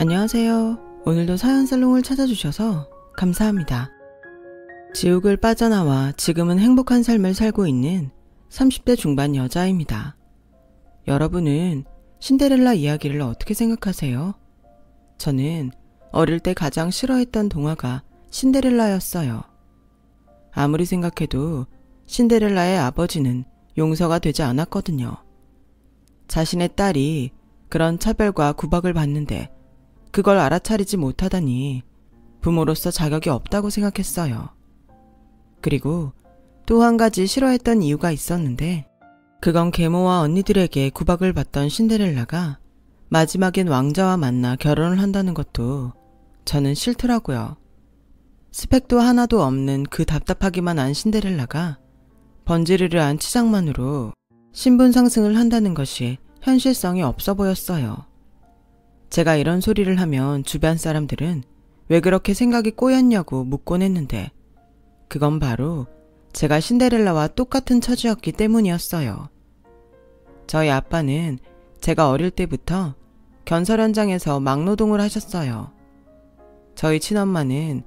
안녕하세요. 오늘도 사연살롱을 찾아주셔서 감사합니다. 지옥을 빠져나와 지금은 행복한 삶을 살고 있는 30대 중반 여자입니다. 여러분은 신데렐라 이야기를 어떻게 생각하세요? 저는 어릴 때 가장 싫어했던 동화가 신데렐라였어요. 아무리 생각해도 신데렐라의 아버지는 용서가 되지 않았거든요. 자신의 딸이 그런 차별과 구박을 받는데 그걸 알아차리지 못하다니 부모로서 자격이 없다고 생각했어요. 그리고 또 한 가지 싫어했던 이유가 있었는데 그건 계모와 언니들에게 구박을 받던 신데렐라가 마지막엔 왕자와 만나 결혼을 한다는 것도 저는 싫더라고요. 스펙도 하나도 없는 그 답답하기만 한 신데렐라가 번지르르한 치장만으로 신분 상승을 한다는 것이 현실성이 없어 보였어요. 제가 이런 소리를 하면 주변 사람들은 왜 그렇게 생각이 꼬였냐고 묻곤 했는데 그건 바로 제가 신데렐라와 똑같은 처지였기 때문이었어요. 저희 아빠는 제가 어릴 때부터 건설 현장에서 막노동을 하셨어요. 저희 친엄마는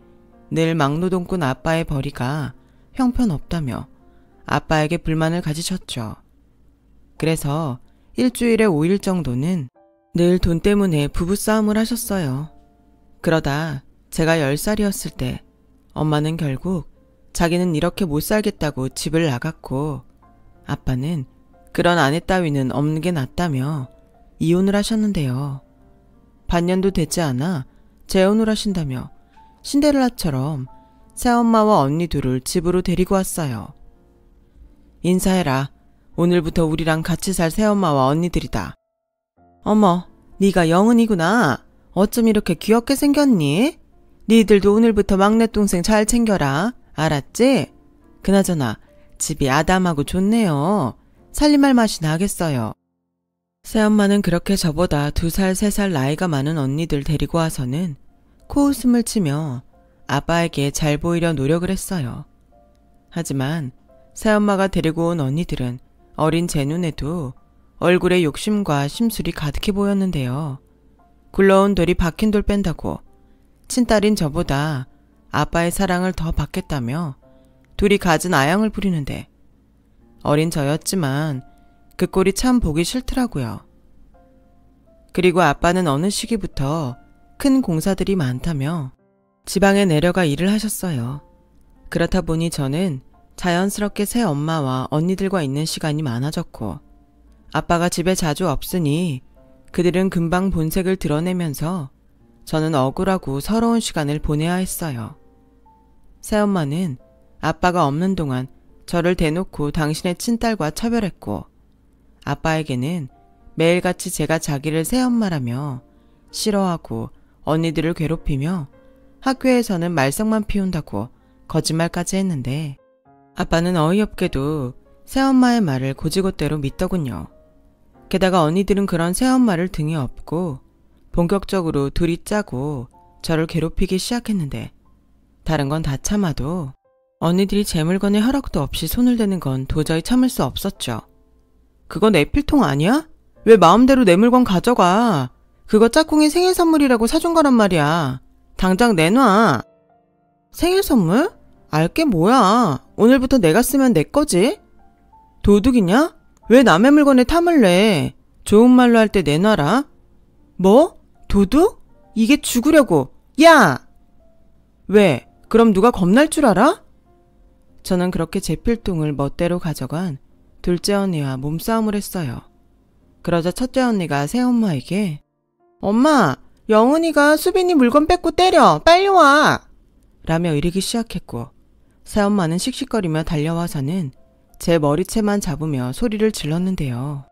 늘 막노동꾼 아빠의 벌이가 형편없다며 아빠에게 불만을 가지셨죠. 그래서 일주일에 5일 정도는 늘 돈 때문에 부부싸움을 하셨어요. 그러다 제가 10살이었을 때 엄마는 결국 자기는 이렇게 못 살겠다고 집을 나갔고 아빠는 그런 아내 따위는 없는 게 낫다며 이혼을 하셨는데요. 반년도 되지 않아 재혼을 하신다며 신데렐라처럼 새엄마와 언니 둘을 집으로 데리고 왔어요. 인사해라. 오늘부터 우리랑 같이 살 새엄마와 언니들이다. 어머, 네가 영은이구나. 어쩜 이렇게 귀엽게 생겼니? 니들도 오늘부터 막내 동생 잘 챙겨라. 알았지? 그나저나 집이 아담하고 좋네요. 살림할 맛이 나겠어요. 새엄마는 그렇게 저보다 2살, 3살 나이가 많은 언니들 데리고 와서는 코웃음을 치며 아빠에게 잘 보이려 노력을 했어요. 하지만 새엄마가 데리고 온 언니들은 어린 제 눈에도 얼굴에 욕심과 심술이 가득해 보였는데요. 굴러온 돌이 박힌 돌 뺀다고 친딸인 저보다 아빠의 사랑을 더 받겠다며 둘이 갖은 아양을 부리는데 어린 저였지만 그 꼴이 참 보기 싫더라고요. 그리고 아빠는 어느 시기부터 큰 공사들이 많다며 지방에 내려가 일을 하셨어요. 그렇다 보니 저는 자연스럽게 새 엄마와 언니들과 있는 시간이 많아졌고 아빠가 집에 자주 없으니 그들은 금방 본색을 드러내면서 저는 억울하고 서러운 시간을 보내야 했어요. 새엄마는 아빠가 없는 동안 저를 대놓고 당신의 친딸과 차별했고 아빠에게는 매일같이 제가 자기를 새엄마라며 싫어하고 언니들을 괴롭히며 학교에서는 말썽만 피운다고 거짓말까지 했는데 아빠는 어이없게도 새엄마의 말을 고지고대로 믿더군요. 게다가 언니들은 그런 새엄마를 등에 업고 본격적으로 둘이 짜고 저를 괴롭히기 시작했는데 다른 건 다 참아도 언니들이 제 물건에 허락도 없이 손을 대는 건 도저히 참을 수 없었죠. 그거 내 필통 아니야? 왜 마음대로 내 물건 가져가? 그거 짝꿍이 생일 선물이라고 사준 거란 말이야. 당장 내놔. 생일 선물? 알게 뭐야. 오늘부터 내가 쓰면 내 거지? 도둑이냐? 왜 남의 물건에 탐을 내? 좋은 말로 할 때 내놔라. 뭐? 도둑? 이게 죽으려고. 야! 왜? 그럼 누가 겁날 줄 알아? 저는 그렇게 제 필통을 멋대로 가져간 둘째 언니와 몸싸움을 했어요. 그러자 첫째 언니가 새엄마에게 엄마, 영은이가 수빈이 물건 뺏고 때려. 빨리 와! 라며 이르기 시작했고 새엄마는 씩씩거리며 달려와서는 제 머리채만 잡으며 소리를 질렀는데요.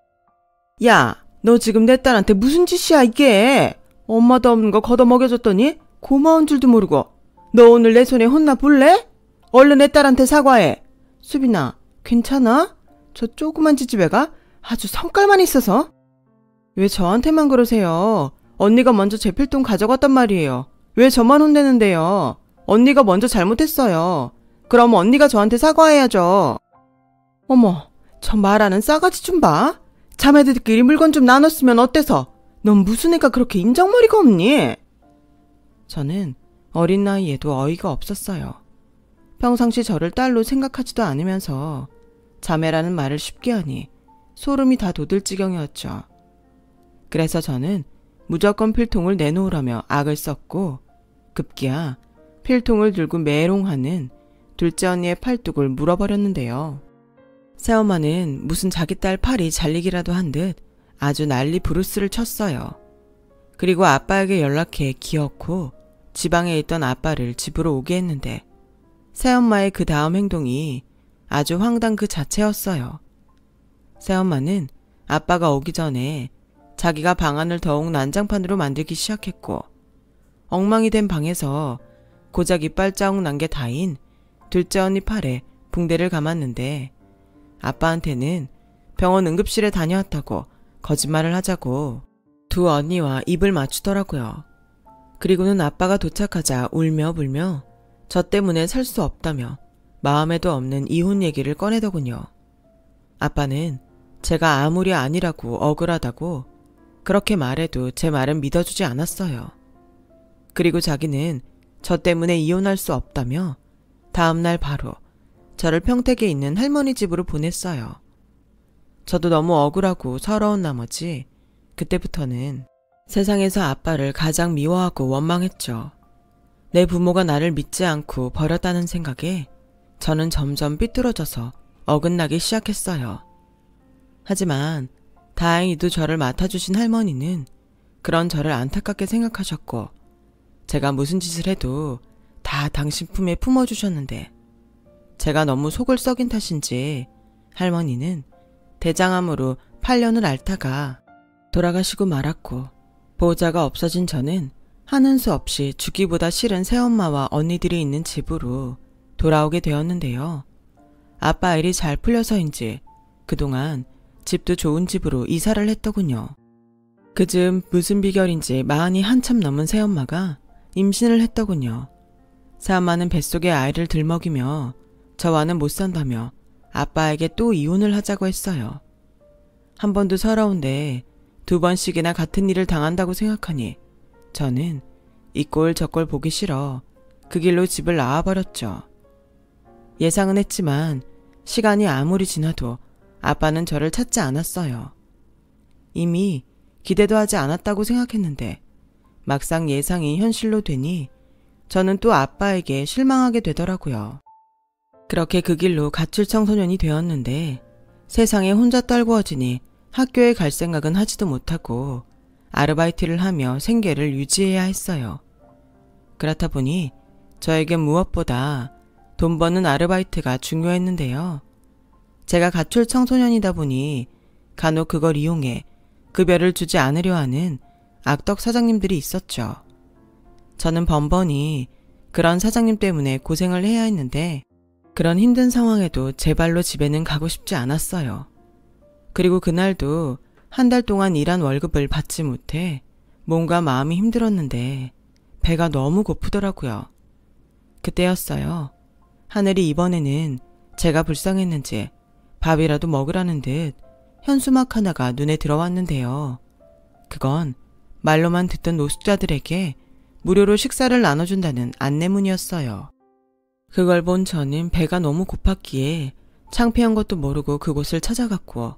야, 너 지금 내 딸한테 무슨 짓이야 이게? 엄마도 없는 거 걷어먹여줬더니 고마운 줄도 모르고. 너 오늘 내 손에 혼나 볼래? 얼른 내 딸한테 사과해. 수빈아, 괜찮아? 저 조그만 지지배가 아주 성깔만 있어서. 왜 저한테만 그러세요? 언니가 먼저 제 필통 가져갔단 말이에요. 왜 저만 혼내는데요? 언니가 먼저 잘못했어요. 그럼 언니가 저한테 사과해야죠. 어머, 저 말하는 싸가지 좀 봐. 자매들끼리 물건 좀 나눴으면 어때서? 넌 무슨 애가 그렇게 인정머리가 없니? 저는 어린 나이에도 어이가 없었어요. 평상시 저를 딸로 생각하지도 않으면서 자매라는 말을 쉽게 하니 소름이 다 돋을 지경이었죠. 그래서 저는 무조건 필통을 내놓으라며 악을 썼고 급기야 필통을 들고 메롱하는 둘째 언니의 팔뚝을 물어버렸는데요. 새엄마는 무슨 자기 딸 팔이 잘리기라도 한 듯 아주 난리 부르스를 쳤어요. 그리고 아빠에게 연락해 기어코 지방에 있던 아빠를 집으로 오게 했는데 새엄마의 그 다음 행동이 아주 황당 그 자체였어요. 새엄마는 아빠가 오기 전에 자기가 방안을 더욱 난장판으로 만들기 시작했고 엉망이 된 방에서 고작 이빨 자국 난 게 다인 둘째 언니 팔에 붕대를 감았는데 아빠한테는 병원 응급실에 다녀왔다고 거짓말을 하자고 두 언니와 입을 맞추더라고요. 그리고는 아빠가 도착하자 울며 불며 저 때문에 살 수 없다며 마음에도 없는 이혼 얘기를 꺼내더군요. 아빠는 제가 아무리 아니라고 억울하다고 그렇게 말해도 제 말은 믿어주지 않았어요. 그리고 자기는 저 때문에 이혼할 수 없다며 다음날 바로 저를 평택에 있는 할머니 집으로 보냈어요. 저도 너무 억울하고 서러운 나머지 그때부터는 세상에서 아빠를 가장 미워하고 원망했죠. 내 부모가 나를 믿지 않고 버렸다는 생각에 저는 점점 삐뚤어져서 어긋나기 시작했어요. 하지만 다행히도 저를 맡아주신 할머니는 그런 저를 안타깝게 생각하셨고 제가 무슨 짓을 해도 다 당신 품에 품어주셨는데 제가 너무 속을 썩인 탓인지 할머니는 대장암으로 8년을 앓다가 돌아가시고 말았고 보호자가 없어진 저는 하는 수 없이 죽기보다 싫은 새엄마와 언니들이 있는 집으로 돌아오게 되었는데요. 아빠 일이 잘 풀려서인지 그동안 집도 좋은 집으로 이사를 했더군요. 그즈음 무슨 비결인지 마흔이 한참 넘은 새엄마가 임신을 했더군요. 새엄마는 뱃속에 아이를 들먹이며 저와는 못 산다며 아빠에게 또 이혼을 하자고 했어요. 한 번도 서러운데 두 번씩이나 같은 일을 당한다고 생각하니 저는 이 꼴 저 꼴 보기 싫어 그 길로 집을 나와버렸죠. 예상은 했지만 시간이 아무리 지나도 아빠는 저를 찾지 않았어요. 이미 기대도 하지 않았다고 생각했는데 막상 예상이 현실로 되니 저는 또 아빠에게 실망하게 되더라고요. 그렇게 그 길로 가출 청소년이 되었는데 세상에 혼자 떨구어지니 학교에 갈 생각은 하지도 못하고 아르바이트를 하며 생계를 유지해야 했어요. 그렇다 보니 저에겐 무엇보다 돈 버는 아르바이트가 중요했는데요. 제가 가출 청소년이다 보니 간혹 그걸 이용해 급여를 주지 않으려 하는 악덕 사장님들이 있었죠. 저는 번번이 그런 사장님 때문에 고생을 해야 했는데 그런 힘든 상황에도 제 발로 집에는 가고 싶지 않았어요. 그리고 그날도 한 달 동안 일한 월급을 받지 못해 몸과 마음이 힘들었는데 배가 너무 고프더라고요. 그때였어요. 하늘이 이번에는 제가 불쌍했는지 밥이라도 먹으라는 듯 현수막 하나가 눈에 들어왔는데요. 그건 말로만 듣던 노숙자들에게 무료로 식사를 나눠준다는 안내문이었어요. 그걸 본 저는 배가 너무 고팠기에 창피한 것도 모르고 그곳을 찾아갔고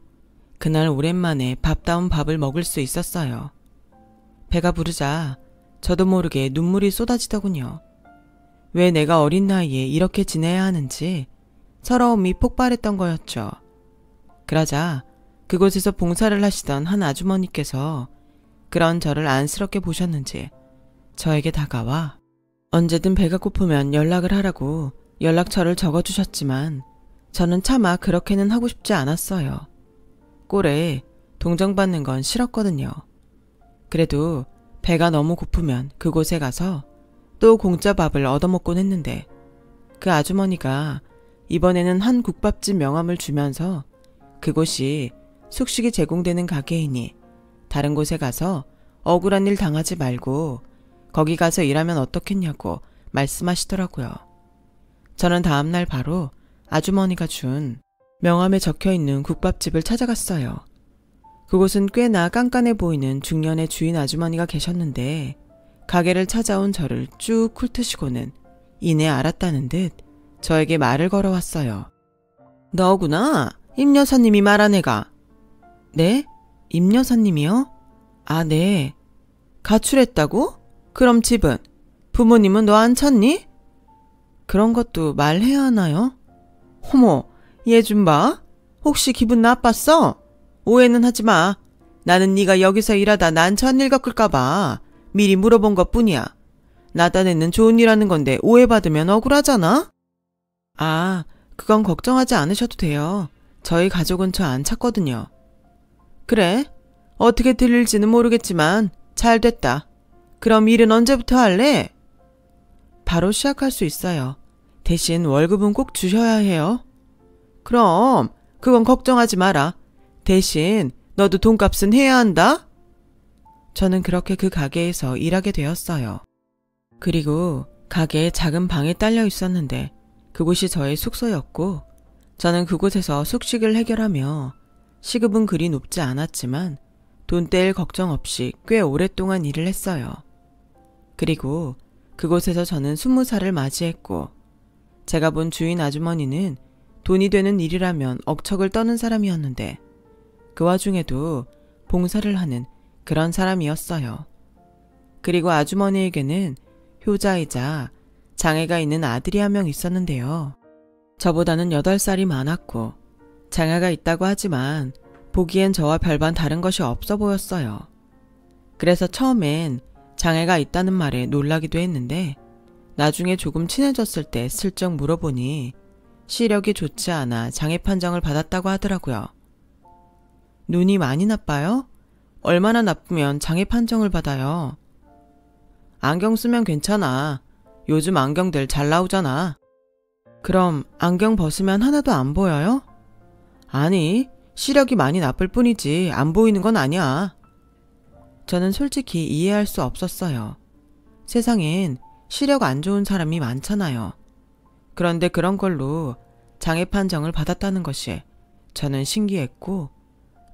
그날 오랜만에 밥다운 밥을 먹을 수 있었어요. 배가 부르자 저도 모르게 눈물이 쏟아지더군요. 왜 내가 어린 나이에 이렇게 지내야 하는지 서러움이 폭발했던 거였죠. 그러자 그곳에서 봉사를 하시던 한 아주머니께서 그런 저를 안쓰럽게 보셨는지 저에게 다가와 언제든 배가 고프면 연락을 하라고 연락처를 적어주셨지만 저는 차마 그렇게는 하고 싶지 않았어요. 꼴에 동정받는 건 싫었거든요. 그래도 배가 너무 고프면 그곳에 가서 또 공짜 밥을 얻어먹곤 했는데 그 아주머니가 이번에는 한 국밥집 명함을 주면서 그곳이 숙식이 제공되는 가게이니 다른 곳에 가서 억울한 일 당하지 말고 거기 가서 일하면 어떻겠냐고 말씀하시더라고요. 저는 다음날 바로 아주머니가 준 명함에 적혀있는 국밥집을 찾아갔어요. 그곳은 꽤나 깐깐해 보이는 중년의 주인 아주머니가 계셨는데 가게를 찾아온 저를 쭉 훑으시고는 이내 알았다는 듯 저에게 말을 걸어왔어요. 너구나? 임 여사님이 말한 애가. 네? 임 여사님이요? 아, 네. 가출했다고? 그럼 집은? 부모님은 너 안 찾니? 그런 것도 말해야 하나요? 호모, 얘 좀 봐. 혹시 기분 나빴어? 오해는 하지 마. 나는 네가 여기서 일하다 난처한 일 겪을까 봐 미리 물어본 것뿐이야. 나 딴에는 좋은 일 하는 건데 오해받으면 억울하잖아? 아, 그건 걱정하지 않으셔도 돼요. 저희 가족은 저 안 찾거든요. 그래? 어떻게 들릴지는 모르겠지만 잘 됐다. 그럼 일은 언제부터 할래? 바로 시작할 수 있어요. 대신 월급은 꼭 주셔야 해요. 그럼 그건 걱정하지 마라. 대신 너도 돈값은 해야 한다. 저는 그렇게 그 가게에서 일하게 되었어요. 그리고 가게에 작은 방에 딸려 있었는데 그곳이 저의 숙소였고 저는 그곳에서 숙식을 해결하며 시급은 그리 높지 않았지만 돈 뗄 걱정 없이 꽤 오랫동안 일을 했어요. 그리고 그곳에서 저는 20살을 맞이했고 제가 본 주인 아주머니는 돈이 되는 일이라면 억척을 떠는 사람이었는데 그 와중에도 봉사를 하는 그런 사람이었어요. 그리고 아주머니에게는 효자이자 장애가 있는 아들이 한 명 있었는데요. 저보다는 8살이 많았고 장애가 있다고 하지만 보기엔 저와 별반 다른 것이 없어 보였어요. 그래서 처음엔 장애가 있다는 말에 놀라기도 했는데 나중에 조금 친해졌을 때 슬쩍 물어보니 시력이 좋지 않아 장애 판정을 받았다고 하더라고요. 눈이 많이 나빠요? 얼마나 나쁘면 장애 판정을 받아요? 안경 쓰면 괜찮아. 요즘 안경들 잘 나오잖아. 그럼 안경 벗으면 하나도 안 보여요? 아니, 시력이 많이 나쁠 뿐이지 안 보이는 건 아니야. 저는 솔직히 이해할 수 없었어요. 세상엔 시력 안 좋은 사람이 많잖아요. 그런데 그런 걸로 장애 판정을 받았다는 것이 저는 신기했고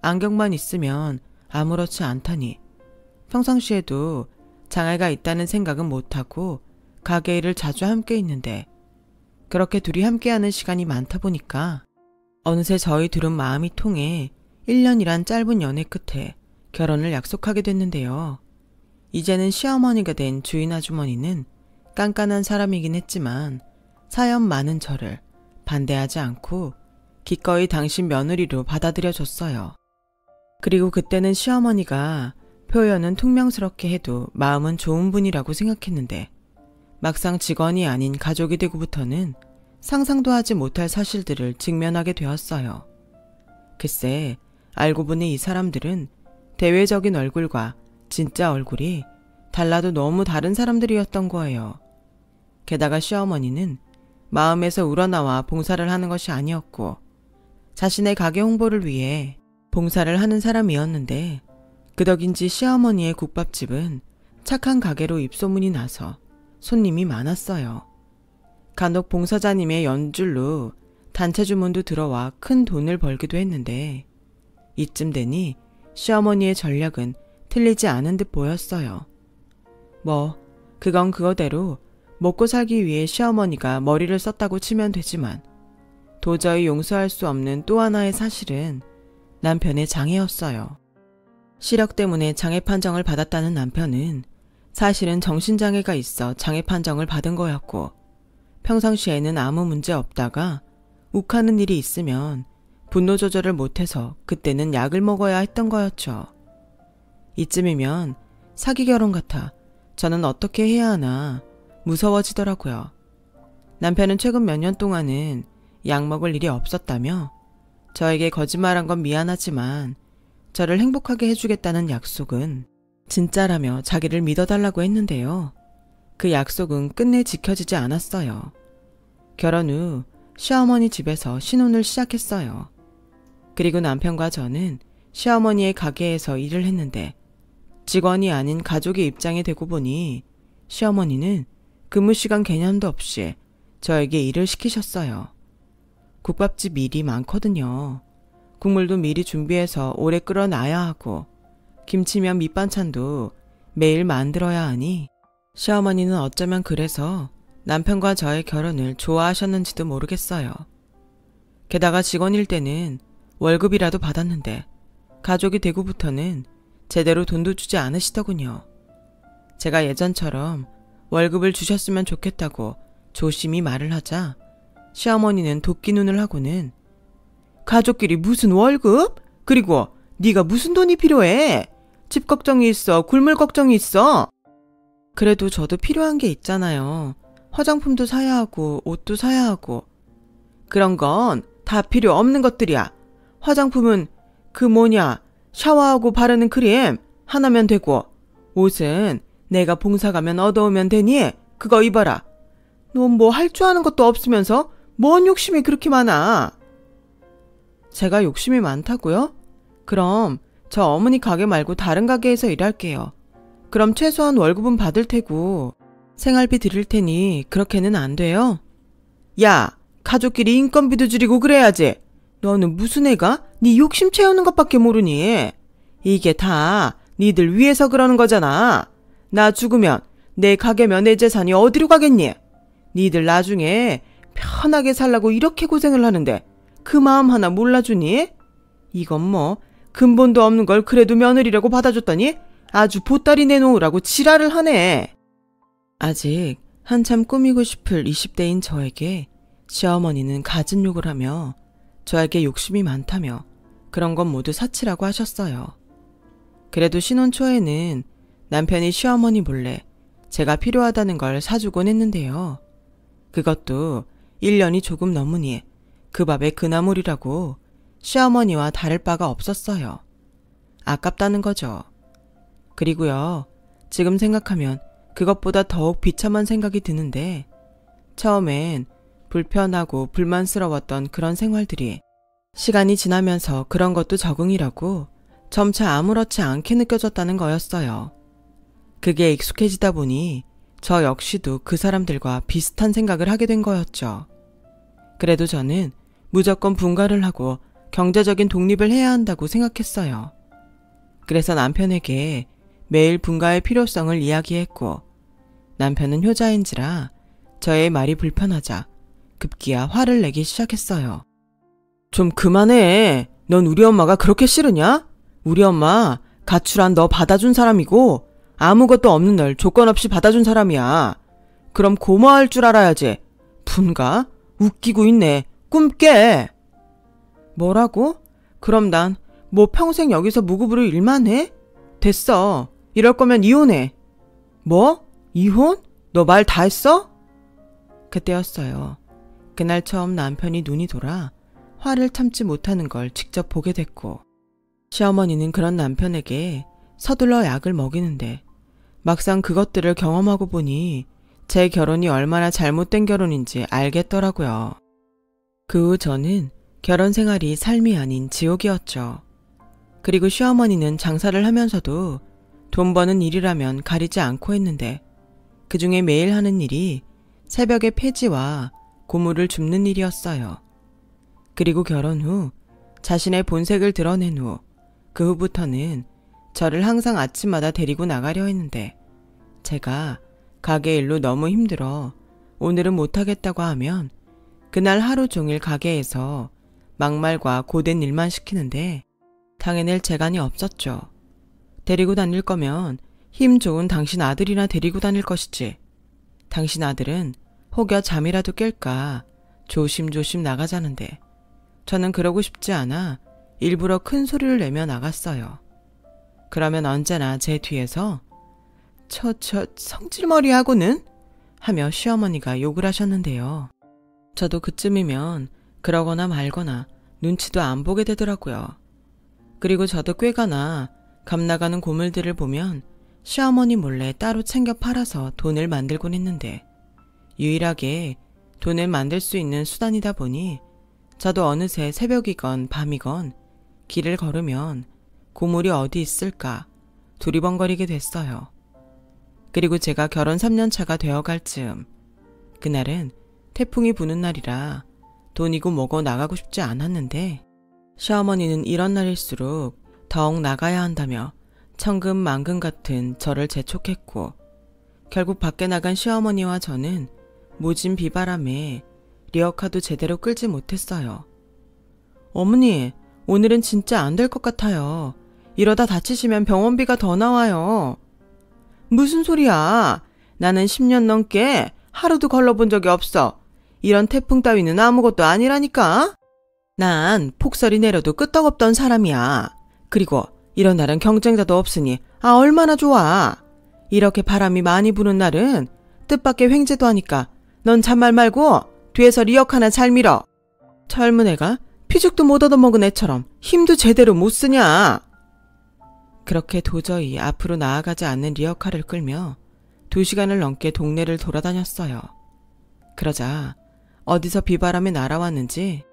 안경만 있으면 아무렇지 않다니 평상시에도 장애가 있다는 생각은 못하고 가게 일을 자주 함께 있는데 그렇게 둘이 함께하는 시간이 많다 보니까 어느새 저희 둘은 마음이 통해 1년이란 짧은 연애 끝에 결혼을 약속하게 됐는데요. 이제는 시어머니가 된 주인 아주머니는 깐깐한 사람이긴 했지만 사연 많은 저를 반대하지 않고 기꺼이 당신 며느리로 받아들여줬어요. 그리고 그때는 시어머니가 표현은 퉁명스럽게 해도 마음은 좋은 분이라고 생각했는데 막상 직원이 아닌 가족이 되고부터는 상상도 하지 못할 사실들을 직면하게 되었어요. 글쎄, 알고 보니 이 사람들은 대외적인 얼굴과 진짜 얼굴이 달라도 너무 다른 사람들이었던 거예요. 게다가 시어머니는 마음에서 우러나와 봉사를 하는 것이 아니었고 자신의 가게 홍보를 위해 봉사를 하는 사람이었는데 그 덕인지 시어머니의 국밥집은 착한 가게로 입소문이 나서 손님이 많았어요. 간혹 봉사자님의 연줄로 단체 주문도 들어와 큰 돈을 벌기도 했는데 이쯤 되니 시어머니의 전략은 틀리지 않은 듯 보였어요. 뭐 그건 그거대로 먹고 살기 위해 시어머니가 머리를 썼다고 치면 되지만 도저히 용서할 수 없는 또 하나의 사실은 남편의 장애였어요. 시력 때문에 장애 판정을 받았다는 남편은 사실은 정신장애가 있어 장애 판정을 받은 거였고 평상시에는 아무 문제 없다가 욱하는 일이 있으면 분노 조절을 못해서 그때는 약을 먹어야 했던 거였죠. 이쯤이면 사기 결혼 같아 저는 어떻게 해야 하나 무서워지더라고요. 남편은 최근 몇 년 동안은 약 먹을 일이 없었다며 저에게 거짓말한 건 미안하지만 저를 행복하게 해주겠다는 약속은 진짜라며 자기를 믿어달라고 했는데요. 그 약속은 끝내 지켜지지 않았어요. 결혼 후 시어머니 집에서 신혼을 시작했어요. 그리고 남편과 저는 시어머니의 가게에서 일을 했는데 직원이 아닌 가족의 입장이 되고 보니 시어머니는 근무시간 개념도 없이 저에게 일을 시키셨어요. 국밥집 일이 많거든요. 국물도 미리 준비해서 오래 끓여놔야 하고 김치면 밑반찬도 매일 만들어야 하니 시어머니는 어쩌면 그래서 남편과 저의 결혼을 좋아하셨는지도 모르겠어요. 게다가 직원일 때는 월급이라도 받았는데 가족이 되고부터는 제대로 돈도 주지 않으시더군요. 제가 예전처럼 월급을 주셨으면 좋겠다고 조심히 말을 하자 시어머니는 도끼 눈을 하고는 가족끼리 무슨 월급? 그리고 네가 무슨 돈이 필요해? 집 걱정이 있어? 굶을 걱정이 있어? 그래도 저도 필요한 게 있잖아요. 화장품도 사야 하고 옷도 사야 하고. 그런 건 다 필요 없는 것들이야. 화장품은 샤워하고 바르는 크림 하나면 되고 옷은 내가 봉사 가면 얻어오면 되니 그거 입어라. 넌 뭐 할 줄 아는 것도 없으면서 뭔 욕심이 그렇게 많아? 제가 욕심이 많다고요? 그럼 저 어머니 가게 말고 다른 가게에서 일할게요. 그럼 최소한 월급은 받을 테고 생활비 드릴 테니 그렇게는 안 돼요? 야, 가족끼리 인건비도 줄이고 그래야지. 너는 무슨 애가 네 욕심 채우는 것밖에 모르니? 이게 다 니들 위해서 그러는 거잖아. 나 죽으면 내 가게면 내 재산이 어디로 가겠니? 니들 나중에 편하게 살라고 이렇게 고생을 하는데 그 마음 하나 몰라주니? 이건 뭐 근본도 없는 걸 그래도 며느리라고 받아줬더니 아주 보따리 내놓으라고 지랄을 하네. 아직 한참 꾸미고 싶을 20대인 저에게 시어머니는 갖은 욕을 하며 저에게 욕심이 많다며 그런 건 모두 사치라고 하셨어요. 그래도 신혼 초에는 남편이 시어머니 몰래 제가 필요하다는 걸 사주곤 했는데요. 그것도 1년이 조금 넘으니 그 밥에 그나물이라고 시어머니와 다를 바가 없었어요. 아깝다는 거죠. 그리고요, 지금 생각하면 그것보다 더욱 비참한 생각이 드는데 처음엔 불편하고 불만스러웠던 그런 생활들이 시간이 지나면서 그런 것도 적응이라고 점차 아무렇지 않게 느껴졌다는 거였어요. 그게 익숙해지다 보니 저 역시도 그 사람들과 비슷한 생각을 하게 된 거였죠. 그래도 저는 무조건 분가를 하고 경제적인 독립을 해야 한다고 생각했어요. 그래서 남편에게 매일 분가의 필요성을 이야기했고 남편은 효자인지라 저의 말이 불편하자 급기야 화를 내기 시작했어요. 좀 그만해. 넌 우리 엄마가 그렇게 싫으냐? 우리 엄마 가출한 너 받아준 사람이고 아무것도 없는 널 조건 없이 받아준 사람이야. 그럼 고마워할 줄 알아야지. 분가? 웃기고 있네. 꿈 깨. 뭐라고? 그럼 난 뭐 평생 여기서 무급으로 일만 해? 됐어. 이럴 거면 이혼해. 뭐? 이혼? 너 말 다 했어? 그때였어요. 그날 처음 남편이 눈이 돌아 화를 참지 못하는 걸 직접 보게 됐고 시어머니는 그런 남편에게 서둘러 약을 먹이는데 막상 그것들을 경험하고 보니 제 결혼이 얼마나 잘못된 결혼인지 알겠더라고요. 그 후 저는 결혼 생활이 삶이 아닌 지옥이었죠. 그리고 시어머니는 장사를 하면서도 돈 버는 일이라면 가리지 않고 했는데 그중에 매일 하는 일이 새벽에 폐지와 고물을 줍는 일이었어요. 그리고 결혼 후 자신의 본색을 드러낸 후 그 후부터는 저를 항상 아침마다 데리고 나가려 했는데 제가 가게 일로 너무 힘들어 오늘은 못하겠다고 하면 그날 하루 종일 가게에서 막말과 고된 일만 시키는데 당해낼 재간이 없었죠. 데리고 다닐 거면 힘 좋은 당신 아들이나 데리고 다닐 것이지. 당신 아들은 혹여 잠이라도 깰까 조심조심 나가자는데 저는 그러고 싶지 않아 일부러 큰 소리를 내며 나갔어요. 그러면 언제나 제 뒤에서 저 성질머리하고는 하며 시어머니가 욕을 하셨는데요. 저도 그쯤이면 그러거나 말거나 눈치도 안 보게 되더라고요. 그리고 저도 꾀가나 값 나가는 고물들을 보면 시어머니 몰래 따로 챙겨 팔아서 돈을 만들곤 했는데 유일하게 돈을 만들 수 있는 수단이다 보니 저도 어느새 새벽이건 밤이건 길을 걸으면 고물이 어디 있을까 두리번거리게 됐어요. 그리고 제가 결혼 3년 차가 되어갈 즈음 그날은 태풍이 부는 날이라 돈이고 뭐고 나가고 싶지 않았는데 시어머니는 이런 날일수록 더욱 나가야 한다며 천근만근 같은 저를 재촉했고, 결국 밖에 나간 시어머니와 저는 모진 비바람에 리어카도 제대로 끌지 못했어요. 어머니, 오늘은 진짜 안 될 것 같아요. 이러다 다치시면 병원비가 더 나와요. 무슨 소리야. 나는 10년 넘게 하루도 걸러본 적이 없어. 이런 태풍 따위는 아무것도 아니라니까. 난 폭설이 내려도 끄떡없던 사람이야. 그리고 이런 날은 경쟁자도 없으니 얼마나 좋아. 이렇게 바람이 많이 부는 날은 뜻밖의 횡재도 하니까 넌 잔말 말고 뒤에서 리역 하나 잘 밀어. 젊은 애가 피죽도 못 얻어먹은 애처럼 힘도 제대로 못 쓰냐. 그렇게 도저히 앞으로 나아가지 않는 리어카를 끌며 2시간을 넘게 동네를 돌아다녔어요. 그러자 어디서 비바람이 날아왔는지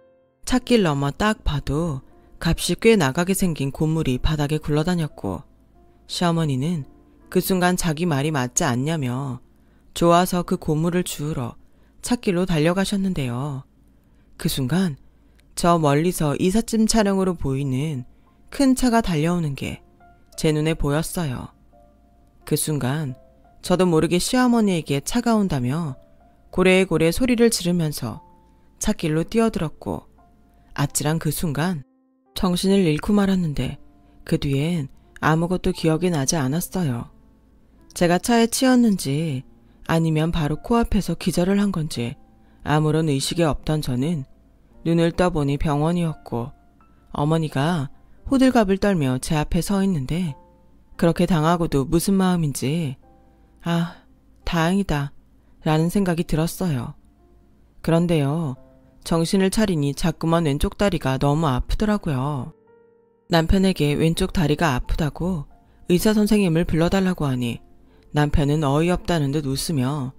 찻길 넘어 딱 봐도 값이 꽤 나가게 생긴 고물이 바닥에 굴러다녔고, 시어머니는 그 순간 자기 말이 맞지 않냐며 좋아서 그 고물을 주우러 찻길로 달려가셨는데요. 그 순간 저 멀리서 이삿짐 차량으로 보이는 큰 차가 달려오는 게 제 눈에 보였어요. 그 순간 저도 모르게 시어머니에게 차가 온다며 고래고래 소리를 지르면서 찻길로 뛰어들었고, 아찔한 그 순간 정신을 잃고 말았는데 그 뒤엔 아무것도 기억이 나지 않았어요. 제가 차에 치였는지 아니면 바로 코앞에서 기절을 한 건지 아무런 의식이 없던 저는 눈을 떠보니 병원이었고, 어머니가 호들갑을 떨며 제 앞에 서 있는데 그렇게 당하고도 무슨 마음인지 다행이다 라는 생각이 들었어요. 그런데요, 정신을 차리니 자꾸만 왼쪽 다리가 너무 아프더라고요. 남편에게 왼쪽 다리가 아프다고 의사 선생님을 불러달라고 하니 남편은 어이없다는 듯 웃으며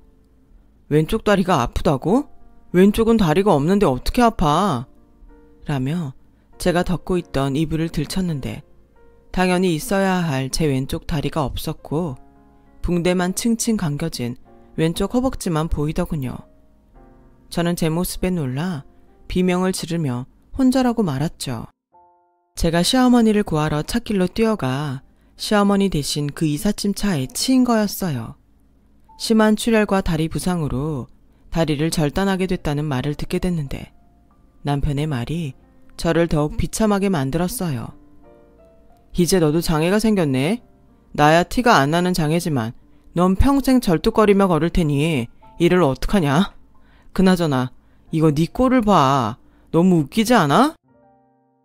왼쪽 다리가 아프다고? 왼쪽은 다리가 없는데 어떻게 아파? 라며 제가 덮고 있던 이불을 들쳤는데 당연히 있어야 할 제 왼쪽 다리가 없었고 붕대만 층층 감겨진 왼쪽 허벅지만 보이더군요. 저는 제 모습에 놀라 비명을 지르며 혼절하고 말았죠. 제가 시어머니를 구하러 찻길로 뛰어가 시어머니 대신 그 이삿짐 차에 치인 거였어요. 심한 출혈과 다리 부상으로 다리를 절단하게 됐다는 말을 듣게 됐는데 남편의 말이 저를 더욱 비참하게 만들었어요. 이제 너도 장애가 생겼네. 나야 티가 안 나는 장애지만 넌 평생 절뚝거리며 걸을 테니 이를 어떡하냐? 그나저나 이거 네 꼴을 봐. 너무 웃기지 않아?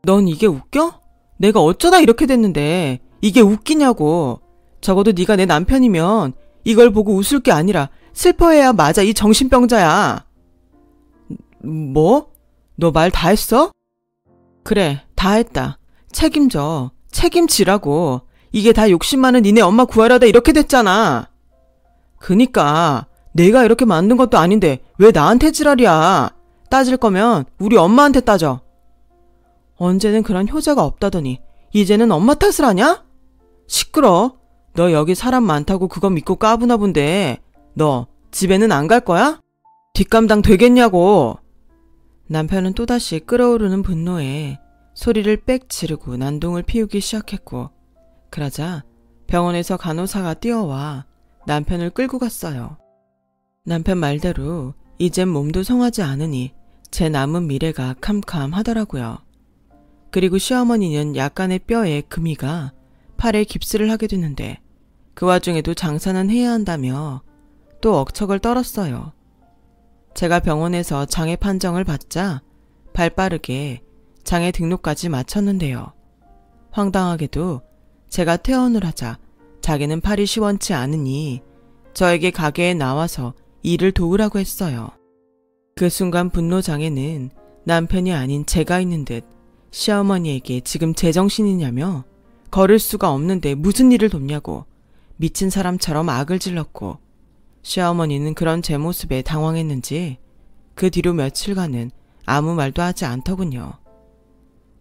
넌 이게 웃겨? 내가 어쩌다 이렇게 됐는데 이게 웃기냐고. 적어도 네가 내 남편이면 이걸 보고 웃을 게 아니라 슬퍼해야 맞아, 이 정신병자야. 뭐? 너 말 다 했어? 그래, 다 했다. 책임져. 책임지라고. 이게 다 욕심 많은 니네 엄마 구하려다 이렇게 됐잖아. 그니까 내가 이렇게 만든 것도 아닌데 왜 나한테 지랄이야. 따질 거면 우리 엄마한테 따져. 언제는 그런 효자가 없다더니 이제는 엄마 탓을 하냐? 시끄러. 너 여기 사람 많다고 그거 믿고 까부나 본데 너 집에는 안 갈 거야? 뒷감당 되겠냐고. 남편은 또다시 끓어오르는 분노에 소리를 빽 지르고 난동을 피우기 시작했고, 그러자 병원에서 간호사가 뛰어와 남편을 끌고 갔어요. 남편 말대로 이젠 몸도 성하지 않으니 제 남은 미래가 캄캄하더라고요. 그리고 시어머니는 약간의 뼈에 금이가 팔에 깁스를 하게 됐는데 그 와중에도 장사는 해야 한다며 또 억척을 떨었어요. 제가 병원에서 장애 판정을 받자 발빠르게 장애 등록까지 마쳤는데요. 황당하게도 제가 퇴원을 하자 자기는 팔이 시원치 않으니 저에게 가게에 나와서 일을 도우라고 했어요. 그 순간 분노장애는 남편이 아닌 제가 있는 듯 시어머니에게 지금 제정신이냐며 걸을 수가 없는데 무슨 일을 돕냐고 미친 사람처럼 악을 질렀고, 시어머니는 그런 제 모습에 당황했는지 그 뒤로 며칠간은 아무 말도 하지 않더군요.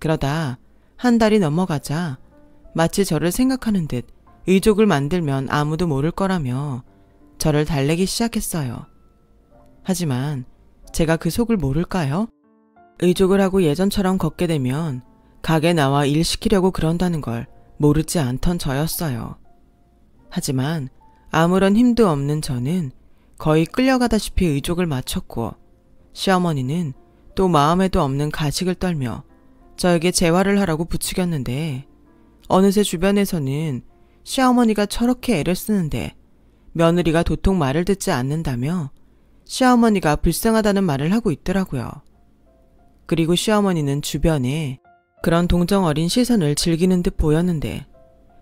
그러다 한 달이 넘어가자 마치 저를 생각하는 듯 의족을 만들면 아무도 모를 거라며 저를 달래기 시작했어요. 하지만 제가 그 속을 모를까요? 의족을 하고 예전처럼 걷게 되면 가게 나와 일 시키려고 그런다는 걸 모르지 않던 저였어요. 하지만 아무런 힘도 없는 저는 거의 끌려가다시피 의족을 마쳤고 시어머니는 또 마음에도 없는 가식을 떨며 저에게 재활을 하라고 부추겼는데 어느새 주변에서는 시어머니가 저렇게 애를 쓰는데 며느리가 도통 말을 듣지 않는다며 시어머니가 불쌍하다는 말을 하고 있더라고요. 그리고 시어머니는 주변에 그런 동정 어린 시선을 즐기는 듯 보였는데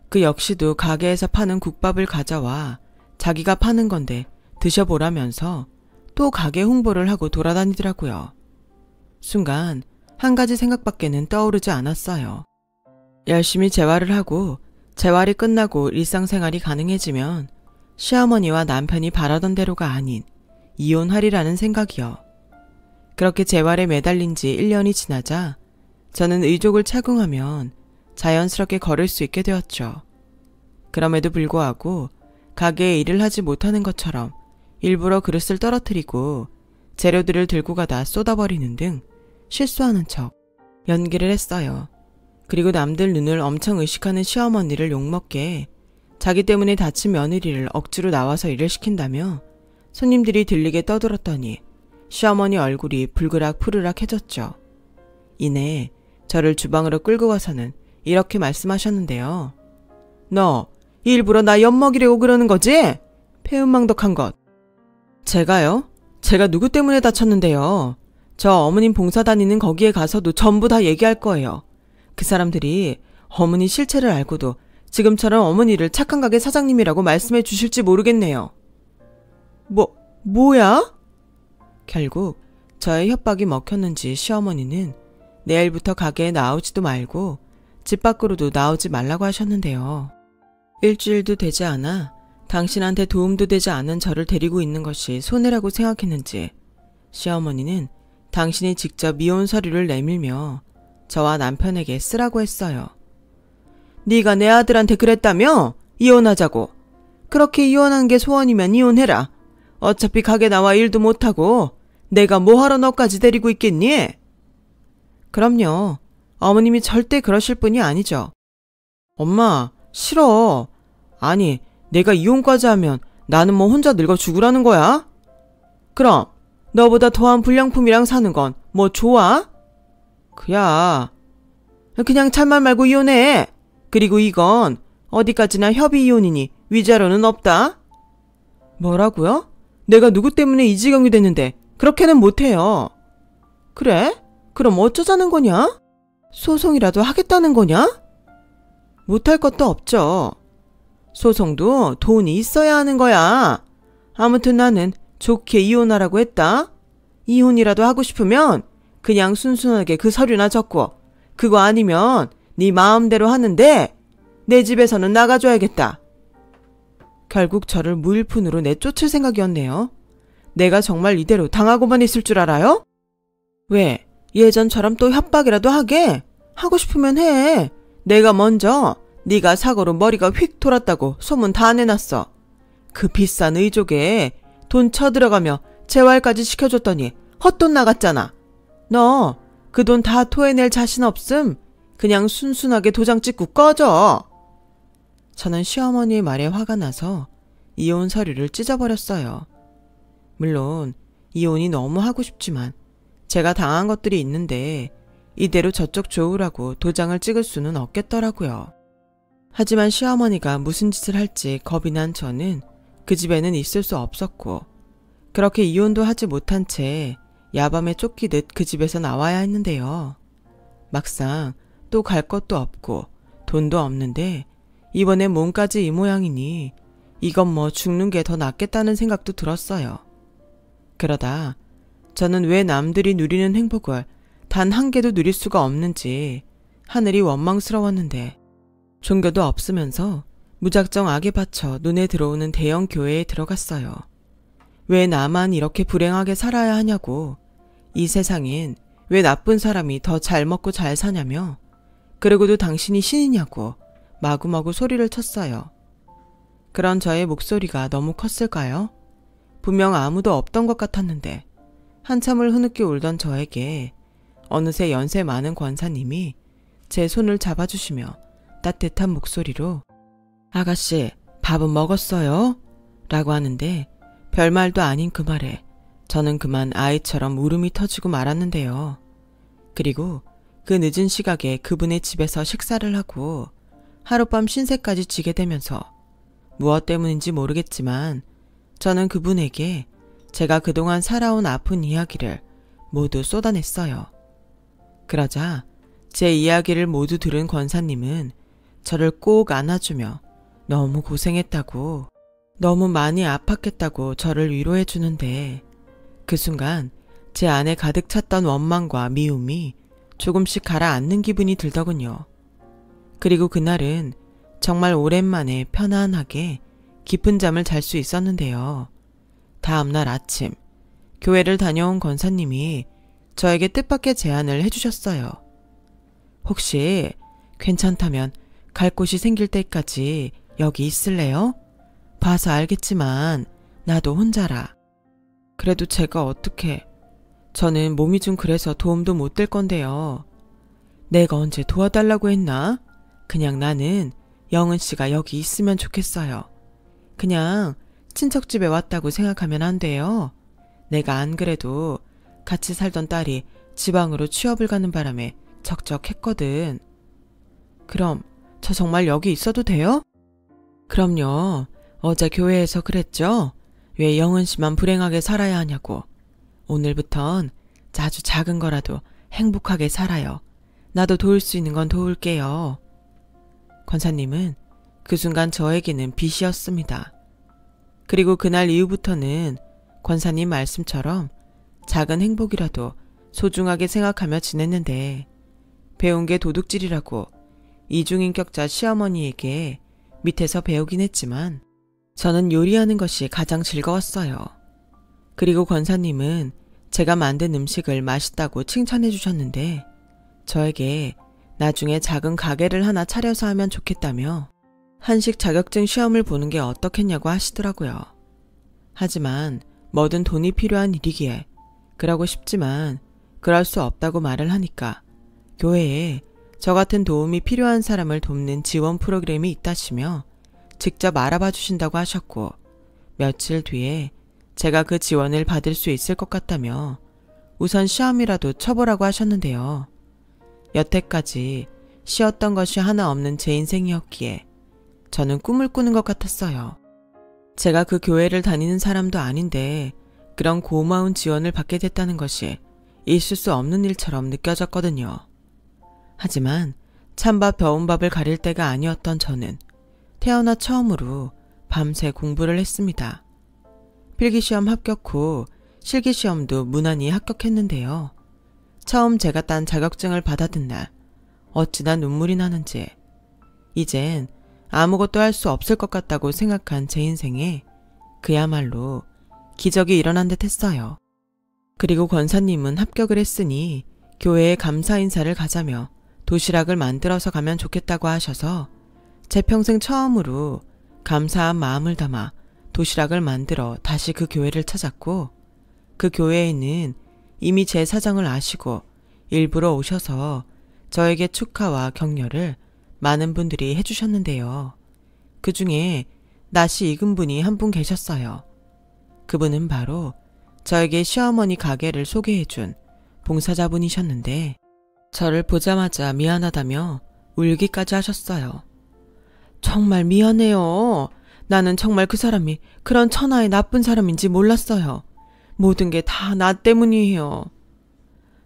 그 역시도 가게에서 파는 국밥을 가져와 자기가 파는 건데 드셔보라면서 또 가게 홍보를 하고 돌아다니더라고요. 순간 한 가지 생각밖에는 떠오르지 않았어요. 열심히 재활을 하고 재활이 끝나고 일상생활이 가능해지면 시어머니와 남편이 바라던 대로가 아닌 이혼하리라는 생각이요. 그렇게 재활에 매달린 지 1년이 지나자 저는 의족을 착용하면 자연스럽게 걸을 수 있게 되었죠. 그럼에도 불구하고 가게에 일을 하지 못하는 것처럼 일부러 그릇을 떨어뜨리고 재료들을 들고 가다 쏟아버리는 등 실수하는 척 연기를 했어요. 그리고 남들 눈을 엄청 의식하는 시어머니를 욕먹게 자기 때문에 다친 며느리를 억지로 나와서 일을 시킨다며 손님들이 들리게 떠들었더니 시어머니 얼굴이 불그락 푸르락 해졌죠. 이내 저를 주방으로 끌고 와서는 이렇게 말씀하셨는데요. 너 일부러 나 엿먹이려고 그러는 거지? 패은망덕한 것. 제가요? 제가 누구 때문에 다쳤는데요. 저 어머님 봉사 다니는 거기에 가서도 전부 다 얘기할 거예요. 그 사람들이 어머니 실체를 알고도 지금처럼 어머니를 착한 가게 사장님이라고 말씀해 주실지 모르겠네요. 뭐야? 결국 저의 협박이 먹혔는지 시어머니는 내일부터 가게에 나오지도 말고 집 밖으로도 나오지 말라고 하셨는데요. 일주일도 되지 않아 당신한테 도움도 되지 않은 저를 데리고 있는 것이 손해라고 생각했는지 시어머니는 당신이 직접 이혼 서류를 내밀며 저와 남편에게 쓰라고 했어요. 네가 내 아들한테 그랬다며? 이혼하자고. 그렇게 이혼한 게 소원이면 이혼해라. 어차피 가게 나와 일도 못하고 내가 뭐하러 너까지 데리고 있겠니? 그럼요. 어머님이 절대 그러실 분이 아니죠. 엄마, 싫어. 아니, 내가 이혼까지 하면 나는 뭐 혼자 늙어 죽으라는 거야? 그럼 너보다 더한 불량품이랑 사는 건 뭐 좋아? 그야. 그냥 참말 말고 이혼해. 그리고 이건 어디까지나 협의 이혼이니 위자료는 없다. 뭐라고요? 내가 누구 때문에 이 지경이 됐는데 그렇게는 못해요. 그래? 그럼 어쩌자는 거냐? 소송이라도 하겠다는 거냐? 못할 것도 없죠. 소송도 돈이 있어야 하는 거야. 아무튼 나는 좋게 이혼하라고 했다. 이혼이라도 하고 싶으면 그냥 순순하게 그 서류나 적고 그거 아니면 네 마음대로 하는데 내 집에서는 나가줘야겠다. 결국 저를 무일푼으로 내쫓을 생각이었네요. 내가 정말 이대로 당하고만 있을 줄 알아요? 왜? 예전처럼 또 협박이라도 하게? 하고 싶으면 해. 내가 먼저 네가 사고로 머리가 휙 돌았다고 소문 다 내놨어. 그 비싼 의족에 돈 쳐들어가며 재활까지 시켜줬더니 헛돈 나갔잖아. 너 그 돈 다 토해낼 자신 없음? 그냥 순순하게 도장 찍고 꺼져. 저는 시어머니의 말에 화가 나서 이혼 서류를 찢어버렸어요. 물론 이혼이 너무 하고 싶지만 제가 당한 것들이 있는데 이대로 저쪽 좋으라고 도장을 찍을 수는 없겠더라고요. 하지만 시어머니가 무슨 짓을 할지 겁이 난 저는 그 집에는 있을 수 없었고 그렇게 이혼도 하지 못한 채 야밤에 쫓기듯 그 집에서 나와야 했는데요. 막상 또 갈 것도 없고 돈도 없는데 이번에 몸까지 이 모양이니 이건 뭐 죽는 게 더 낫겠다는 생각도 들었어요. 그러다 저는 왜 남들이 누리는 행복을 단 한 개도 누릴 수가 없는지 하늘이 원망스러웠는데 종교도 없으면서 무작정 악에 받쳐 눈에 들어오는 대형 교회에 들어갔어요. 왜 나만 이렇게 불행하게 살아야 하냐고, 이 세상엔 왜 나쁜 사람이 더 잘 먹고 잘 사냐며, 그러고도 당신이 신이냐고 마구마구 소리를 쳤어요. 그런 저의 목소리가 너무 컸을까요? 분명 아무도 없던 것 같았는데 한참을 흐느끼 울던 저에게 어느새 연세 많은 권사님이 제 손을 잡아주시며 따뜻한 목소리로 아가씨, 밥은 먹었어요? 라고 하는데 별말도 아닌 그 말에 저는 그만 아이처럼 울음이 터지고 말았는데요. 그리고 그 늦은 시각에 그분의 집에서 식사를 하고 하룻밤 신세까지 지게 되면서 무엇 때문인지 모르겠지만 저는 그분에게 제가 그동안 살아온 아픈 이야기를 모두 쏟아냈어요. 그러자 제 이야기를 모두 들은 권사님은 저를 꼭 안아주며 너무 고생했다고, 너무 많이 아팠겠다고 저를 위로해 주는데 그 순간 제 안에 가득 찼던 원망과 미움이 조금씩 가라앉는 기분이 들더군요. 그리고 그날은 정말 오랜만에 편안하게 깊은 잠을 잘 수 있었는데요. 다음날 아침 교회를 다녀온 권사님이 저에게 뜻밖의 제안을 해주셨어요. 혹시 괜찮다면 갈 곳이 생길 때까지 여기 있을래요? 봐서 알겠지만 나도 혼자라. 그래도 제가 어떻게, 저는 몸이 좀 그래서 도움도 못 될 건데요. 내가 언제 도와달라고 했나? 그냥 나는 영은 씨가 여기 있으면 좋겠어요. 그냥 친척집에 왔다고 생각하면 안 돼요. 내가 안 그래도 같이 살던 딸이 지방으로 취업을 가는 바람에 적적했거든. 그럼 저 정말 여기 있어도 돼요? 그럼요. 어제 교회에서 그랬죠? 왜 영은 씨만 불행하게 살아야 하냐고. 오늘부턴 아주 작은 거라도 행복하게 살아요. 나도 도울 수 있는 건 도울게요. 권사님은 그 순간 저에게는 빛이었습니다. 그리고 그날 이후부터는 권사님 말씀처럼 작은 행복이라도 소중하게 생각하며 지냈는데 배운 게 도둑질이라고 이중인격자 시어머니에게 밑에서 배우긴 했지만 저는 요리하는 것이 가장 즐거웠어요. 그리고 권사님은 제가 만든 음식을 맛있다고 칭찬해 주셨는데 저에게 나중에 작은 가게를 하나 차려서 하면 좋겠다며 한식 자격증 시험을 보는 게 어떻겠냐고 하시더라고요. 하지만 뭐든 돈이 필요한 일이기에 그러고 싶지만 그럴 수 없다고 말을 하니까 교회에 저 같은 도움이 필요한 사람을 돕는 지원 프로그램이 있다시며 직접 알아봐 주신다고 하셨고 며칠 뒤에 제가 그 지원을 받을 수 있을 것 같다며 우선 시험이라도 쳐보라고 하셨는데요. 여태까지 쉬었던 것이 하나 없는 제 인생이었기에 저는 꿈을 꾸는 것 같았어요. 제가 그 교회를 다니는 사람도 아닌데 그런 고마운 지원을 받게 됐다는 것이 있을 수 없는 일처럼 느껴졌거든요. 하지만 찬밥 더운 밥을 가릴 때가 아니었던 저는 태어나 처음으로 밤새 공부를 했습니다. 필기시험 합격 후 실기시험도 무난히 합격했는데요. 처음 제가 딴 자격증을 받아든 날 어찌나 눈물이 나는지 이젠 아무것도 할 수 없을 것 같다고 생각한 제 인생에 그야말로 기적이 일어난 듯 했어요. 그리고 권사님은 합격을 했으니 교회에 감사 인사를 가자며 도시락을 만들어서 가면 좋겠다고 하셔서 제 평생 처음으로 감사한 마음을 담아 도시락을 만들어 다시 그 교회를 찾았고 그 교회에는 이미 제 사정을 아시고 일부러 오셔서 저에게 축하와 격려를 많은 분들이 해주셨는데요. 그 중에 낯이 익은 분이 한 분 계셨어요. 그분은 바로 저에게 시어머니 가게를 소개해준 봉사자분이셨는데 저를 보자마자 미안하다며 울기까지 하셨어요. 정말 미안해요. 나는 정말 그 사람이 그런 천하의 나쁜 사람인지 몰랐어요. 모든 게 다 나 때문이에요.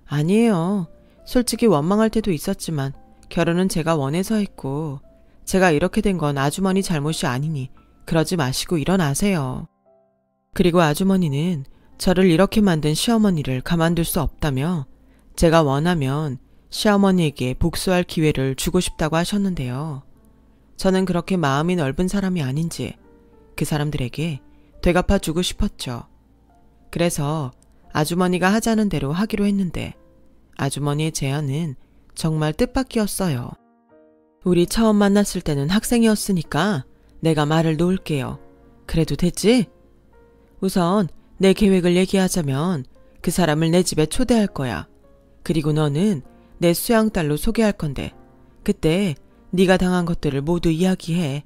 아니에요. 솔직히 원망할 때도 있었지만 결혼은 제가 원해서 했고 제가 이렇게 된 건 아주머니 잘못이 아니니 그러지 마시고 일어나세요. 그리고 아주머니는 저를 이렇게 만든 시어머니를 가만둘 수 없다며 제가 원하면 시어머니에게 복수할 기회를 주고 싶다고 하셨는데요. 저는 그렇게 마음이 넓은 사람이 아닌지 그 사람들에게 되갚아 주고 싶었죠. 그래서 아주머니가 하자는 대로 하기로 했는데 아주머니의 제안은 정말 뜻밖이었어요. 우리 처음 만났을 때는 학생이었으니까 내가 말을 놓을게요. 그래도 됐지? 우선 내 계획을 얘기하자면 그 사람을 내 집에 초대할 거야. 그리고 너는 내 수양딸로 소개할 건데 그때 네가 당한 것들을 모두 이야기해.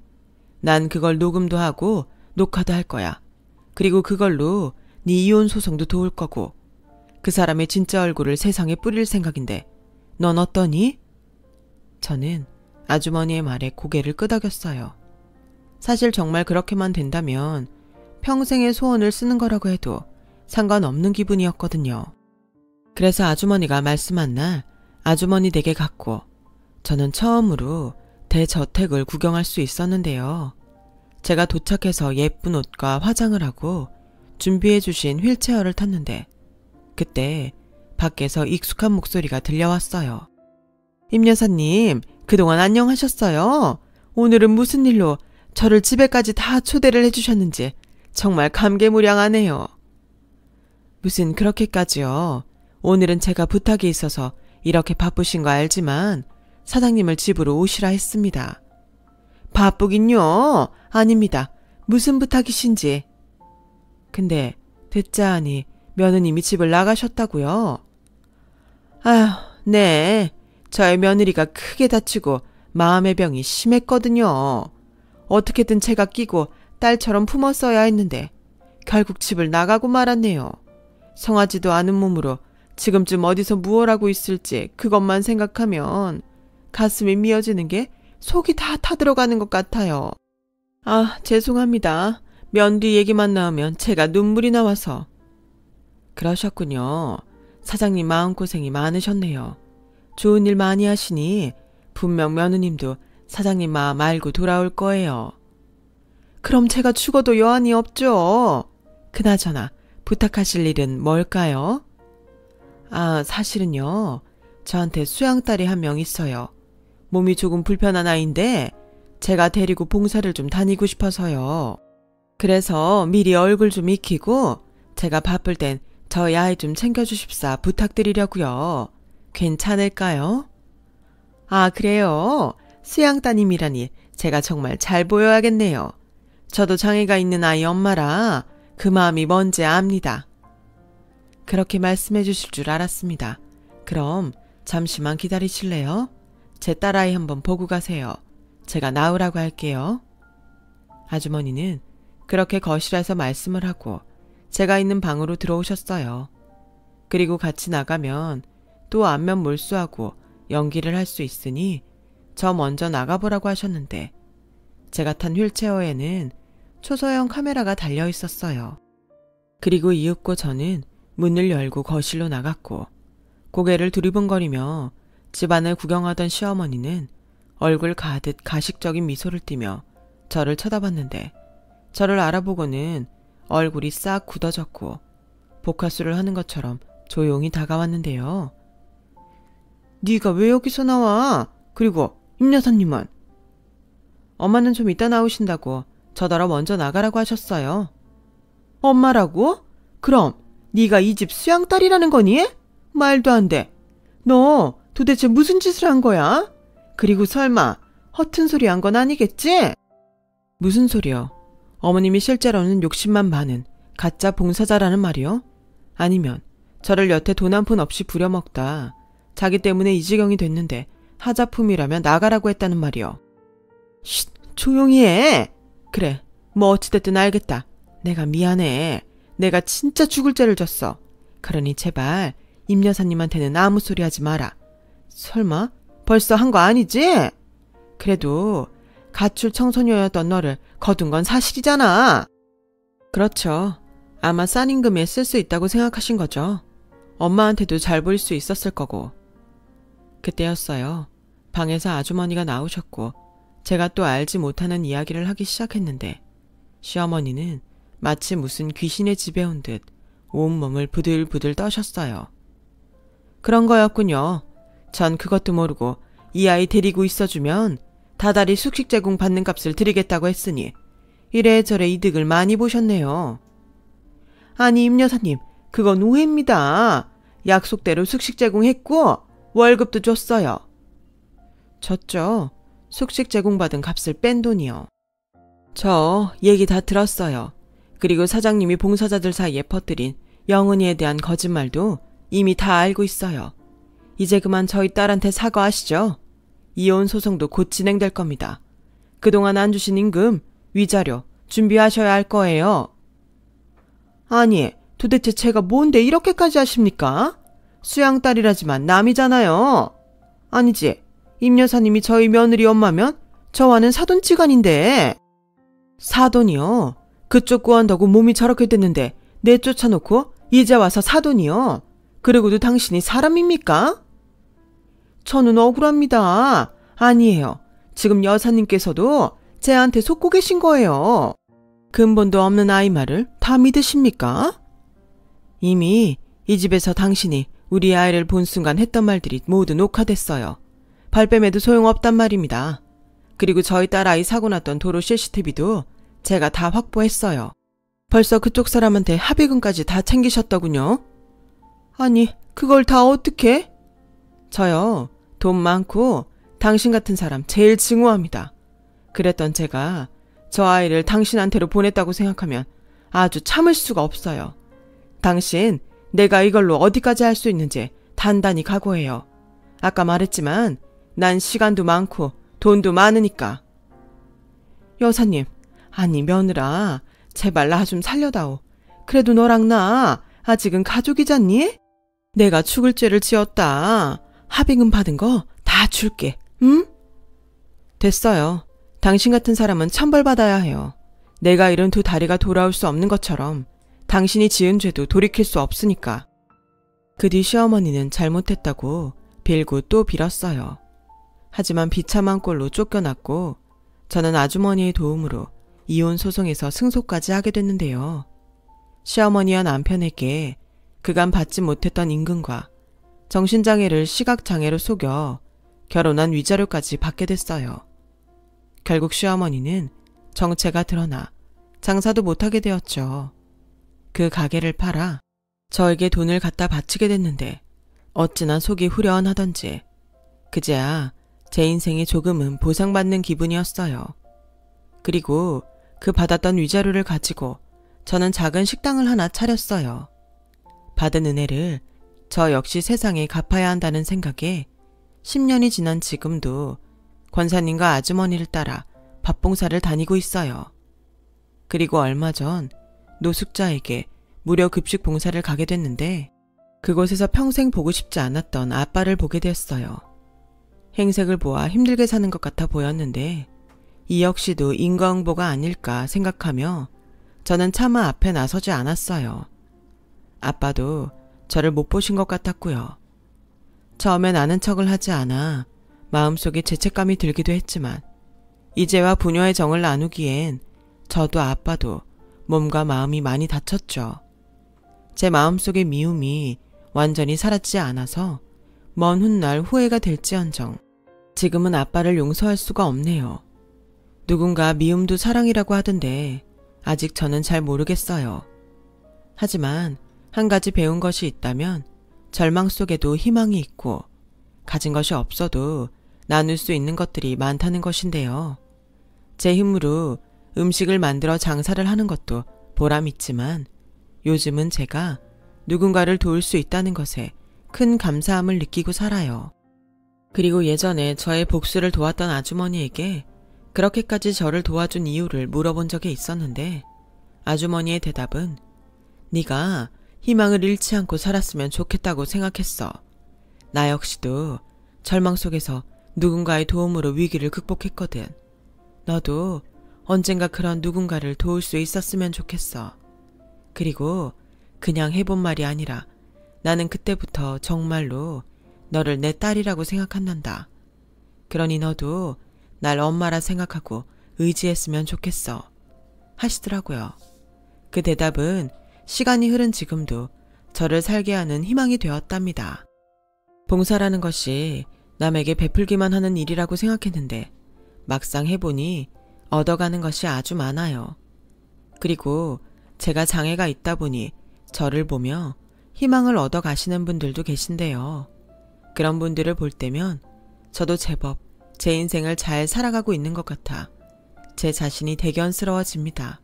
난 그걸 녹음도 하고 녹화도 할 거야. 그리고 그걸로 네 이혼 소송도 도울 거고. 그 사람의 진짜 얼굴을 세상에 뿌릴 생각인데 넌 어떠니? 저는 아주머니의 말에 고개를 끄덕였어요. 사실 정말 그렇게만 된다면 평생의 소원을 쓰는 거라고 해도 상관없는 기분이었거든요. 그래서 아주머니가 말씀한 날 아주머니 댁에 갔고 저는 처음으로 대저택을 구경할 수 있었는데요. 제가 도착해서 예쁜 옷과 화장을 하고 준비해 주신 휠체어를 탔는데 그때 밖에서 익숙한 목소리가 들려왔어요. 임 여사님, 그동안 안녕하셨어요? 오늘은 무슨 일로 저를 집에까지 다 초대를 해주셨는지 정말 감개무량하네요. 무슨 그렇게까지요. 오늘은 제가 부탁이 있어서 이렇게 바쁘신 거 알지만 사장님을 집으로 오시라 했습니다. 바쁘긴요. 아닙니다. 무슨 부탁이신지. 근데 듣자 하니 며느님이 집을 나가셨다고요? 아휴, 네. 저의 며느리가 크게 다치고 마음의 병이 심했거든요. 어떻게든 제가 끼고 딸처럼 품었어야 했는데 결국 집을 나가고 말았네요. 성하지도 않은 몸으로 지금쯤 어디서 무얼 하고 있을지 그것만 생각하면 가슴이 미어지는 게 속이 다 타들어가는 것 같아요. 아, 죄송합니다. 며느리 얘기만 나오면 제가 눈물이 나와서. 그러셨군요. 사장님 마음고생이 많으셨네요. 좋은 일 많이 하시니 분명 며느님도 사장님 마음 알고 돌아올 거예요. 그럼 제가 죽어도 여한이 없죠. 그나저나 부탁하실 일은 뭘까요? 아, 사실은요. 저한테 수양딸이 한 명 있어요. 몸이 조금 불편한 아이인데 제가 데리고 봉사를 좀 다니고 싶어서요. 그래서 미리 얼굴 좀 익히고 제가 바쁠 땐 저희 아이 좀 챙겨주십사 부탁드리려고요. 괜찮을까요? 아, 그래요? 수양따님이라니 제가 정말 잘 보여야겠네요. 저도 장애가 있는 아이 엄마라 그 마음이 뭔지 압니다. 그렇게 말씀해 주실 줄 알았습니다. 그럼 잠시만 기다리실래요? 제 딸아이 한번 보고 가세요. 제가 나오라고 할게요. 아주머니는 그렇게 거실에서 말씀을 하고 제가 있는 방으로 들어오셨어요. 그리고 같이 나가면 또 안면 몰수하고 연기를 할 수 있으니 저 먼저 나가보라고 하셨는데 제가 탄 휠체어에는 초소형 카메라가 달려 있었어요. 그리고 이윽고 저는 문을 열고 거실로 나갔고 고개를 두리번거리며 집안을 구경하던 시어머니는 얼굴 가득 가식적인 미소를 띠며 저를 쳐다봤는데 저를 알아보고는 얼굴이 싹 굳어졌고 복화술을 하는 것처럼 조용히 다가왔는데요. 네가 왜 여기서 나와? 그리고 임 여사님은? 엄마는 좀 이따 나오신다고 저더러 먼저 나가라고 하셨어요. 엄마라고? 그럼 네가 이 집 수양딸이라는 거니? 말도 안 돼. 너 도대체 무슨 짓을 한 거야? 그리고 설마 허튼 소리 한 건 아니겠지? 무슨 소리요? 어머님이 실제로는 욕심만 많은 가짜 봉사자라는 말이요? 아니면 저를 여태 돈 한 푼 없이 부려먹다 자기 때문에 이 지경이 됐는데 하자품이라면 나가라고 했다는 말이요? 쉿, 조용히 해. 그래, 뭐 어찌됐든 알겠다. 내가 미안해. 내가 진짜 죽을 죄를 졌어. 그러니 제발 임 여사님한테는 아무 소리 하지 마라. 설마 벌써 한 거 아니지? 그래도 가출 청소년이었던 너를 거둔 건 사실이잖아. 그렇죠. 아마 싼 임금에 쓸 수 있다고 생각하신 거죠. 엄마한테도 잘 보일 수 있었을 거고. 그때였어요. 방에서 아주머니가 나오셨고 제가 또 알지 못하는 이야기를 하기 시작했는데 시어머니는 마치 무슨 귀신의 집에 온 듯 온몸을 부들부들 떠셨어요. 그런 거였군요. 전 그것도 모르고 이 아이 데리고 있어주면 다달이 숙식 제공 받는 값을 드리겠다고 했으니 이래저래 이득을 많이 보셨네요. 아니 임 여사님, 그건 오해입니다. 약속대로 숙식 제공했고 월급도 줬어요. 줬죠. 숙식 제공받은 값을 뺀 돈이요. 저 얘기 다 들었어요. 그리고 사장님이 봉사자들 사이에 퍼뜨린 영은이에 대한 거짓말도 이미 다 알고 있어요. 이제 그만 저희 딸한테 사과하시죠. 이혼 소송도 곧 진행될 겁니다. 그동안 안 주신 임금, 위자료 준비하셔야 할 거예요. 아니, 도대체 제가 뭔데 이렇게까지 하십니까? 수양딸이라지만 남이잖아요. 아니지, 임 여사님이 저희 며느리 엄마면 저와는 사돈지간인데. 사돈이요? 그쪽 구한다고 몸이 저렇게 됐는데 내쫓아놓고 이제 와서 사돈이요? 그리고도 당신이 사람입니까? 저는 억울합니다. 아니에요. 지금 여사님께서도 쟤한테 속고 계신 거예요. 근본도 없는 아이 말을 다 믿으십니까? 이미 이 집에서 당신이 우리 아이를 본 순간 했던 말들이 모두 녹화됐어요. 발뺌해도 소용없단 말입니다. 그리고 저희 딸아이 사고 났던 도로 CCTV도 제가 다 확보했어요. 벌써 그쪽 사람한테 합의금까지 다 챙기셨더군요. 아니, 그걸 다 어떻게? 저요, 돈 많고 당신 같은 사람 제일 증오합니다. 그랬던 제가 저 아이를 당신한테로 보냈다고 생각하면 아주 참을 수가 없어요. 당신, 내가 이걸로 어디까지 할 수 있는지 단단히 각오해요. 아까 말했지만 난 시간도 많고 돈도 많으니까. 여사님, 아니 며느라, 제발 나 좀 살려다오. 그래도 너랑 나 아직은 가족이잖니? 내가 죽을 죄를 지었다. 합의금 받은 거 다 줄게, 응? 됐어요. 당신 같은 사람은 천벌받아야 해요. 내가 잃은 두 다리가 돌아올 수 없는 것처럼 당신이 지은 죄도 돌이킬 수 없으니까. 그 뒤 시어머니는 잘못했다고 빌고 또 빌었어요. 하지만 비참한 꼴로 쫓겨났고 저는 아주머니의 도움으로 이혼 소송에서 승소까지 하게 됐는데요. 시어머니와 남편에게 그간 받지 못했던 임금과 정신장애를 시각장애로 속여 결혼한 위자료까지 받게 됐어요. 결국 시어머니는 정체가 드러나 장사도 못하게 되었죠. 그 가게를 팔아 저에게 돈을 갖다 바치게 됐는데 어찌나 속이 후련하던지 그제야 제 인생에 조금은 보상받는 기분이었어요. 그리고 그 받았던 위자료를 가지고 저는 작은 식당을 하나 차렸어요. 받은 은혜를 저 역시 세상에 갚아야 한다는 생각에 10년이 지난 지금도 권사님과 아주머니를 따라 밥봉사를 다니고 있어요. 그리고 얼마 전 노숙자에게 무료 급식 봉사를 가게 됐는데 그곳에서 평생 보고 싶지 않았던 아빠를 보게 되었어요. 행색을 보아 힘들게 사는 것 같아 보였는데 이 역시도 인과응보가 아닐까 생각하며 저는 차마 앞에 나서지 않았어요. 아빠도 저를 못 보신 것 같았고요. 처음엔 아는 척을 하지 않아 마음속에 죄책감이 들기도 했지만 이제와 부녀의 정을 나누기엔 저도 아빠도 몸과 마음이 많이 다쳤죠. 제 마음속의 미움이 완전히 사라지지 않아서 먼 훗날 후회가 될지언정 지금은 아빠를 용서할 수가 없네요. 누군가 미움도 사랑이라고 하던데 아직 저는 잘 모르겠어요. 하지만 한 가지 배운 것이 있다면 절망 속에도 희망이 있고 가진 것이 없어도 나눌 수 있는 것들이 많다는 것인데요. 제 힘으로 음식을 만들어 장사를 하는 것도 보람있지만 요즘은 제가 누군가를 도울 수 있다는 것에 큰 감사함을 느끼고 살아요. 그리고 예전에 저의 복수를 도왔던 아주머니에게 그렇게까지 저를 도와준 이유를 물어본 적이 있었는데 아주머니의 대답은 네가 희망을 잃지 않고 살았으면 좋겠다고 생각했어. 나 역시도 절망 속에서 누군가의 도움으로 위기를 극복했거든. 너도 언젠가 그런 누군가를 도울 수 있었으면 좋겠어. 그리고 그냥 해본 말이 아니라 나는 그때부터 정말로 너를 내 딸이라고 생각한단다. 그러니 너도 날 엄마라 생각하고 의지했으면 좋겠어. 하시더라고요. 그 대답은 시간이 흐른 지금도 저를 살게 하는 희망이 되었답니다. 봉사라는 것이 남에게 베풀기만 하는 일이라고 생각했는데 막상 해보니 얻어가는 것이 아주 많아요. 그리고 제가 장애가 있다 보니 저를 보며 희망을 얻어가시는 분들도 계신데요. 그런 분들을 볼 때면 저도 제법 제 인생을 잘 살아가고 있는 것 같아 제 자신이 대견스러워집니다.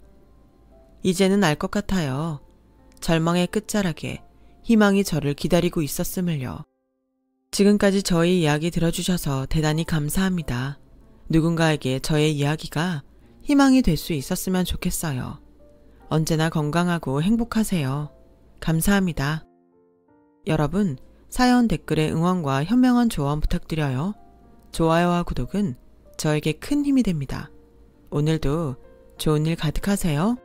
이제는 알 것 같아요. 절망의 끝자락에 희망이 저를 기다리고 있었음을요. 지금까지 저희 이야기 들어주셔서 대단히 감사합니다. 누군가에게 저의 이야기가 희망이 될 수 있었으면 좋겠어요. 언제나 건강하고 행복하세요. 감사합니다. 여러분, 사연 댓글에 응원과 현명한 조언 부탁드려요. 좋아요와 구독은 저에게 큰 힘이 됩니다. 오늘도 좋은 일 가득하세요.